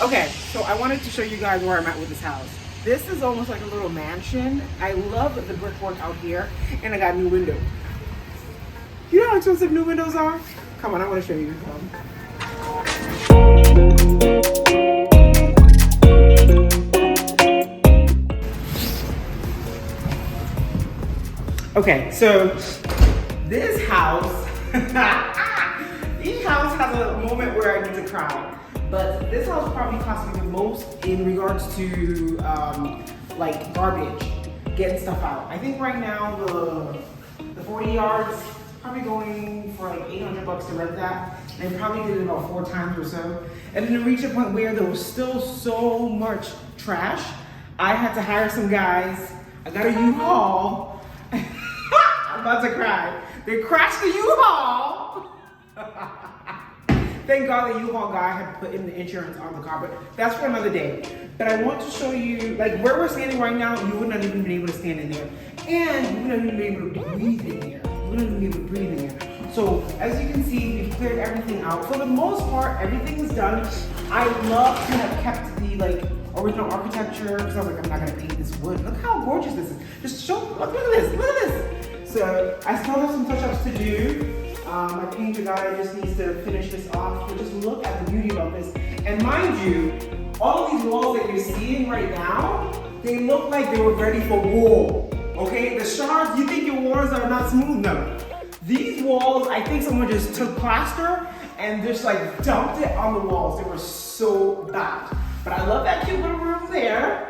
Okay, so I wanted to show you guys where I'm at with this house. This is almost like a little mansion. I love the brickwork out here, and I got new windows. You know how expensive new windows are? Come on, I want to show you. Okay, so this house, each house has a moment where I need to cry. But this house probably cost me the most in regards to like garbage, getting stuff out. I think right now the 40 yards probably going for like 800 bucks to rent that. And I probably did it about 4 times or so. And then to reach a point where there was still so much trash, I had to hire some guys. I got a U-Haul. I'm about to cry. They crashed the U-Haul. Thank God the U-Haul guy had put in the insurance on the car, but that's for another day. But I want to show you, like where we're standing right now, you would not even be able to stand in there. And you wouldn't even be able to breathe in there. You wouldn't even be able to breathe in there. So as you can see, we've cleared everything out. For the most part, everything is done. I love to have kept the like original architecture, because I was like, I'm not gonna paint this wood. Look how gorgeous this is. Just show, look at this, look at this. So I still have some touch-ups to do. My painter guy just needs to finish this off, but just look at the beauty about this. And mind you, all of these walls that you're seeing right now, they look like they were ready for war. Okay, the shards, you think your walls are not smooth? No. These walls, I think someone just took plaster and just like dumped it on the walls. They were so bad. But I love that cute little room there.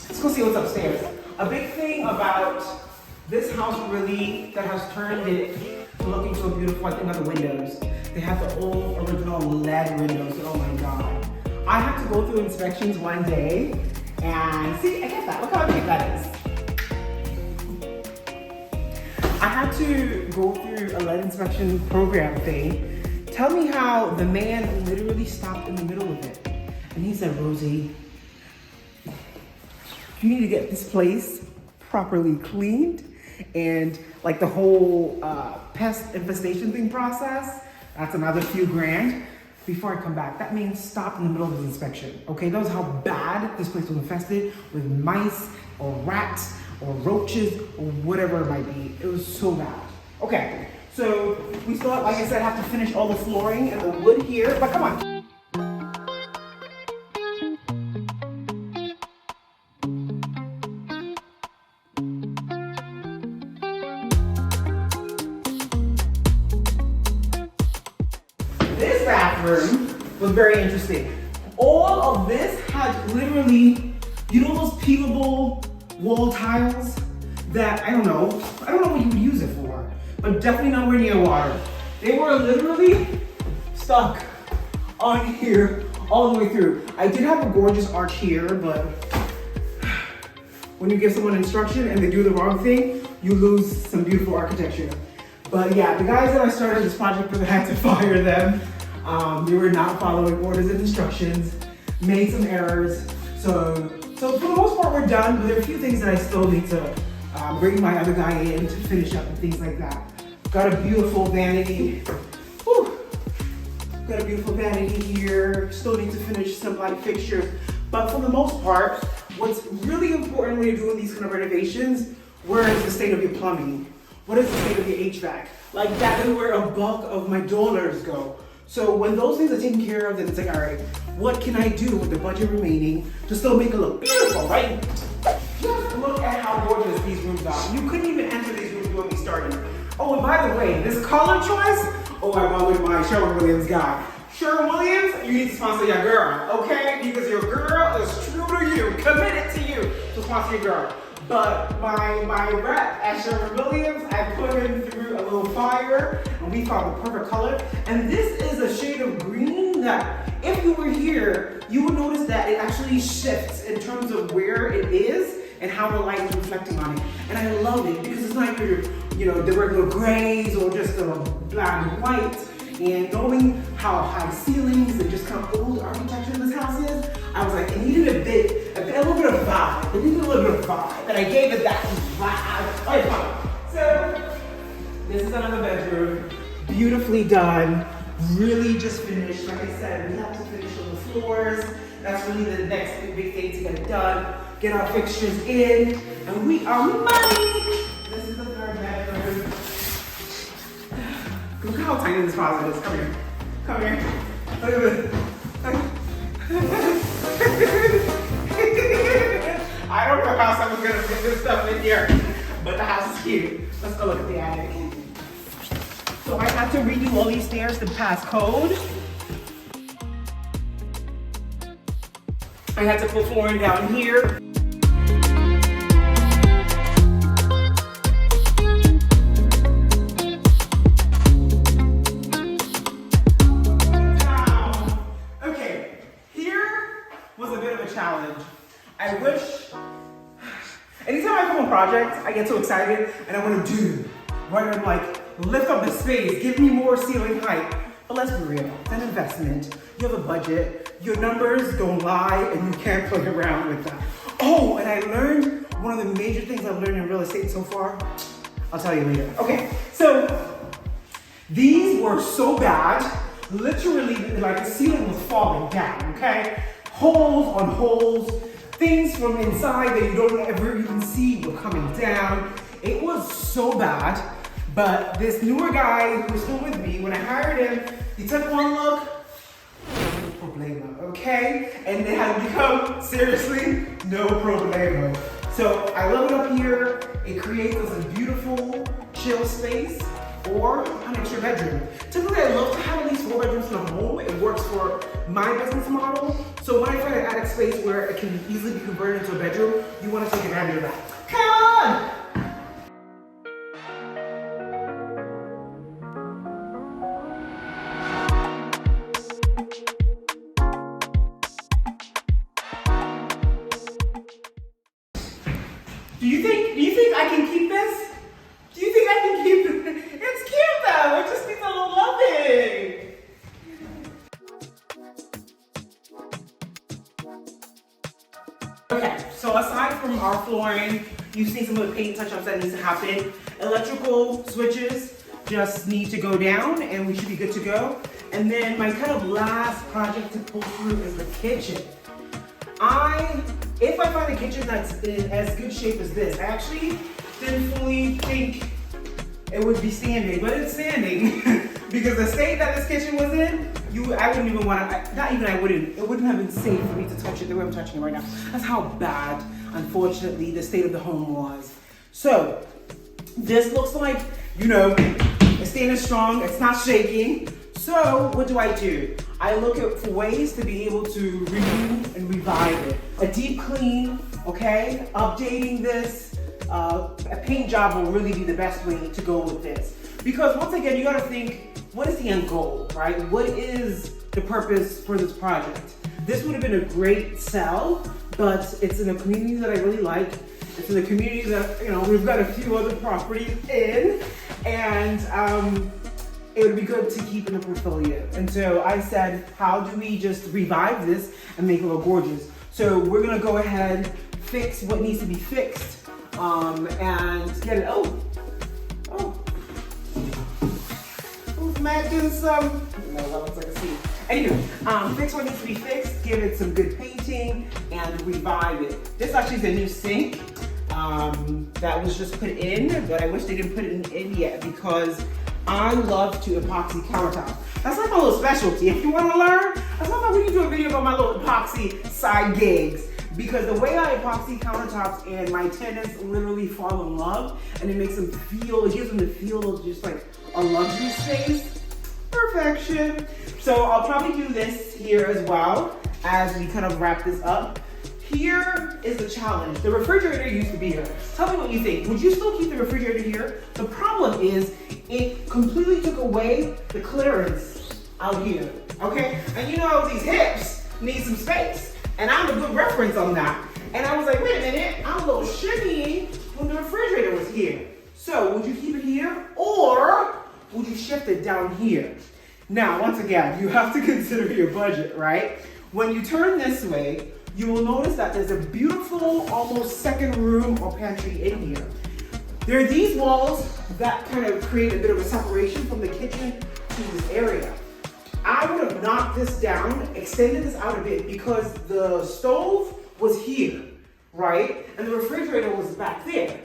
Let's go see what's upstairs. A big thing about this house really that has turned it to looking so beautiful, I think, are the windows. They have the old original LED windows. Oh my God. I had to go through inspections one day and see, I get that. Look how big that is. I had to go through a LED inspection program thing. Tell me how the man literally stopped in the middle of it. And he said, Rosie, you need to get this place properly cleaned, and like the whole pest infestation thing process, that's another few grand before I come back. That means stop in the middle of the inspection, okay? That was how bad this place was infested with mice or rats or roaches or whatever it might be. It was so bad. Okay, so we still, like I said, have to finish all the flooring and the wood here, but come on. This bathroom was very interesting. All of this had literally, you know those peelable wall tiles that, I don't know what you would use it for, but definitely nowhere near water. They were literally stuck on here all the way through. I did have a gorgeous arch here, but when you give someone instruction and they do the wrong thing, you lose some beautiful architecture. But yeah, the guys that I started this project with, I had to fire them. They were not following orders and instructions, made some errors. So for the most part, we're done, but there are a few things that I still need to bring my other guy in to finish up and things like that. Got a beautiful vanity. Whew. Got a beautiful vanity here. Still need to finish some light fixtures. But for the most part, what's really important when you're doing these kind of renovations, where is the state of your plumbing? What is the state of your HVAC? Like that is where a bulk of my dollars go. So when those things are taken care of, then it's like, all right, what can I do with the budget remaining to still make it look beautiful, right? Just look at how gorgeous these rooms are. You couldn't even enter these rooms when we started. Oh, and by the way, this color choice, oh, I went with my Sherwin-Williams guy. Sherwin-Williams, you need to sponsor your girl, okay? Because your girl is true to you, committed to you to sponsor your girl. But my rep at Sherwin-Williams, I put him through a little fire, and we found the perfect color. And this is a shade of green that, if you were here, you would notice that it actually shifts in terms of where it is and how the light is reflecting on it. And I love it because it's not your, the regular grays or just the black and white. And knowing how high ceilings and just kind of old architecture in this house is, I was like, it needed a little bit of vibe. It needed a little bit of vibe. And I gave it that vibe. This is another bedroom, beautifully done, really just finished. Like I said, we have to finish on the floors. That's really the next big thing to get it done. Get our fixtures in, and we are money. This is the third bedroom. Look how tiny this closet is. Come here. Come here. Look at this. I don't know how someone's gonna fit this stuff in here, but the house is cute. Let's go look at the attic. So I have to redo all these stairs to pass code. I had to put flooring down here. Okay, here was a bit of a challenge. I wish, anytime I come on projects, I get so excited and I want to do, right? I'm like, lift up the space, give me more ceiling height. But let's be real, it's an investment. You have a budget, your numbers don't lie, and you can't play around with that. Oh, and I learned one of the major things I've learned in real estate so far. I'll tell you later. Okay, so these were so bad, literally like the ceiling was falling down, okay? Holes on holes, things from inside that you don't ever even see were coming down. It was so bad, but this newer guy who's still with me, when I hired him, he took one look, no problemo, okay? And it has become, seriously, no problemo. So I love it up here. It creates us a beautiful, chill space or an extra bedroom. Typically, I love to have at least 4 bedrooms in a home. It works for my business model. So when I find an attic space where it can easily be converted into a bedroom, you want to take advantage of that. Come on! Do you think I can keep this? Do you think I can keep it? It's cute though, it just needs a little loving. Okay, so aside from our flooring, you've seen some of the paint touch-ups that needs to happen. Electrical switches just need to go down and we should be good to go. And then my kind of last project to pull through is the kitchen. If I find a kitchen that's in as good shape as this, I actually didn't fully think it would be standing, but it's standing because the state that this kitchen was in, I wouldn't even want to, it wouldn't have been safe for me to touch it the way I'm touching it right now. That's how bad, unfortunately, the state of the home was. So this looks like, it's standing strong, it's not shaking. So what do? I look for ways to be able to renew and revive it. A deep clean, okay? Updating this, a paint job will really be the best way to go with this. Because once again, you gotta think, what is the end goal, right? What is the purpose for this project? This would have been a great sell, but it's in a community that I really like. It's in a community that, we've got a few other properties in, and it would be good to keep in the portfolio. And so I said, how do we just revive this and make it look gorgeous? So we're gonna go ahead, fix what needs to be fixed, and get it, who's mad doing some? No, that looks like a seat. Anyway, fix what needs to be fixed, give it some good painting, and revive it. This actually is a new sink that was just put in, but I wish they didn't put it in yet because I love to epoxy countertops. That's like my little specialty. If you want to learn, that's why we need to do a video about my little epoxy side gigs. Because the way I epoxy countertops and my tenants literally fall in love, and it makes them it gives them the feel of just like a luxury space. Perfection. So I'll probably do this here as well as we kind of wrap this up. Here is the challenge. The refrigerator used to be here. Tell me what you think. Would you still keep the refrigerator here? The problem is it completely took away the clearance out here, okay? And these hips need some space, and I'm a good reference on that. And I was like, wait a minute, I'm a little shimmy when the refrigerator was here. So would you keep it here, or would you shift it down here? Now, once again, you have to consider your budget, right? When you turn this way, you will notice that there's a beautiful, almost second room or pantry in here. There are these walls that kind of create a bit of a separation from the kitchen to this area. I would have knocked this down, extended this out a bit because the stove was here, right? And the refrigerator was back there.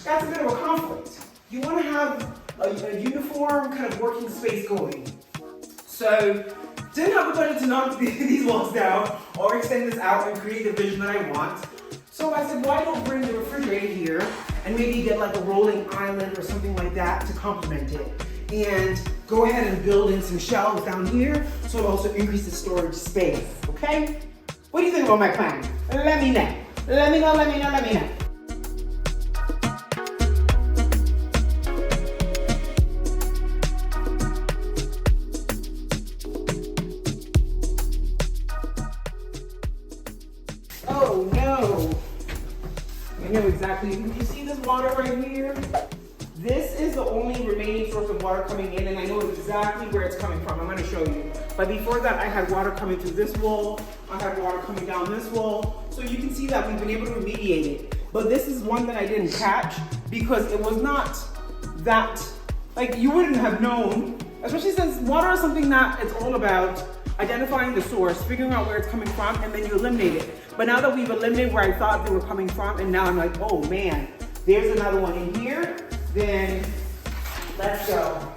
That's a bit of a conflict. You want to have a uniform kind of working space going. So, didn't have the budget to knock these walls down or extend this out and create the vision that I want. So I said, why don't bring the refrigerator here and maybe get like a rolling island or something like that to complement it. And go ahead and build in some shelves down here so it'll also increase the storage space, okay? What do you think about my plan? Let me know. Let me know, let me know, let me know. Oh no. I know exactly. You see this water right here? This is the only remaining source of water coming in, and I know exactly where it's coming from. I'm going to show you. But before that, I had water coming through this wall. I had water coming down this wall. So you can see that we've been able to remediate it. But this is one that I didn't catch because it was not that, like, you wouldn't have known, especially since water is something that it's all about identifying the source, figuring out where it's coming from, and then you eliminate it. But now that we've eliminated where I thought they were coming from, and now I'm like, oh man, there's another one in here. Then let's go.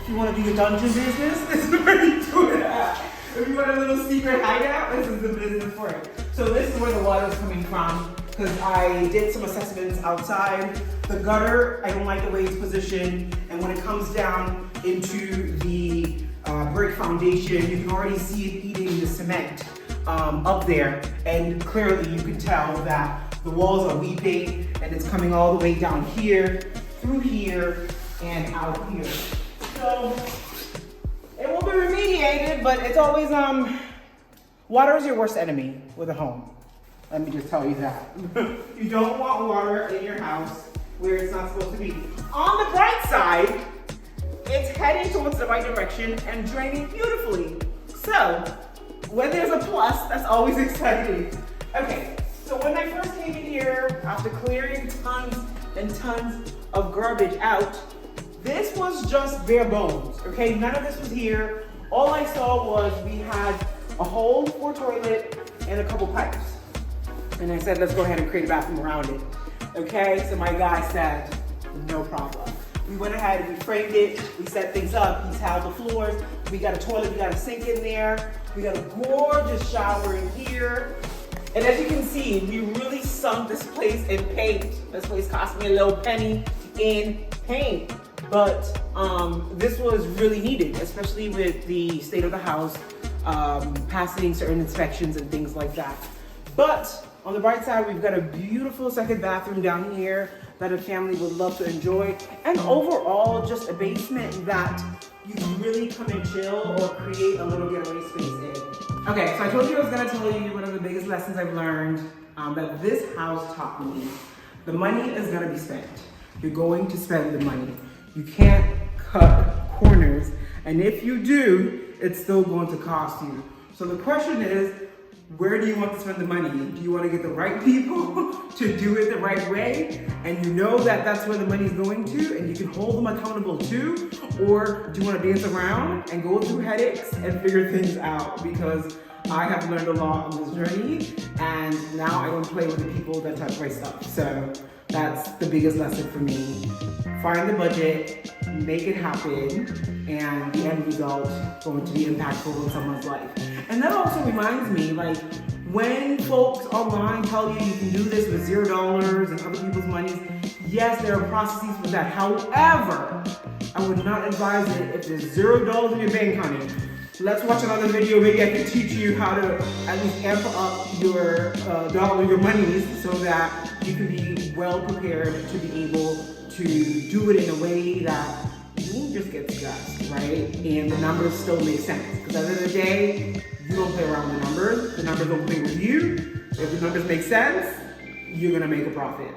If you want to do the dungeon business, this is where you do it at. If you want a little secret hideout, this is the business for it. So this is where the water is coming from because I did some assessments outside. The gutter, I don't like the way it's positioned. And when it comes down into the brick foundation, you can already see it eating the cement up there. And clearly you can tell that the walls are weeping and it's coming all the way down here, through here, and out here. So it will be remediated, but it's always, water is your worst enemy with a home. Let me just tell you that. You don't want water in your house where it's not supposed to be. On the bright side, it's heading towards the right direction and draining beautifully. So when there's a plus, that's always exciting. Okay, so when I first came in here, after clearing tons and tons of garbage out, this was just bare bones, okay? None of this was here. All I saw was we had a hole for a toilet and a couple pipes. And I said, let's go ahead and create a bathroom around it. Okay, so my guy said, no problem. We went ahead, we framed it, we set things up, he tiled the floors, we got a toilet, we got a sink in there, we got a gorgeous shower in here. And as you can see, we really sunk this place in paint. This place cost me a little penny in paint. But this was really needed, especially with the state of the house, passing certain inspections and things like that. But on the bright side, we've got a beautiful second bathroom down here that a family would love to enjoy. And overall, just a basement that you can really come and chill or create a little getaway space in. Okay, so I told you I was gonna tell you one of the biggest lessons I've learned that this house taught me. The money is gonna be spent. You're going to spend the money. You can't cut corners, and if you do, it's still going to cost you. So the question is, where do you want to spend the money? Do you want to get the right people to do it the right way? And you know that that's where the money is going to, and you can hold them accountable too? Or do you want to dance around and go through headaches and figure things out? Because I have learned a lot on this journey, and now I don't play with the people that touch my stuff. So that's the biggest lesson for me. Find the budget, make it happen, and the end result is going to be impactful in someone's life. And that also reminds me, like, when folks online tell you you can do this with $0 and other people's monies, yes, there are processes for that. However, I would not advise it if there's $0 in your bank, honey. Let's watch another video. Maybe I can teach you how to at least amp up your your monies so that you can be well prepared to be able to do it in a way that you won't just get stressed, right? And the numbers still make sense. Because at the end of the day, you don't play around with the numbers don't play with you. If the numbers make sense, you're gonna make a profit.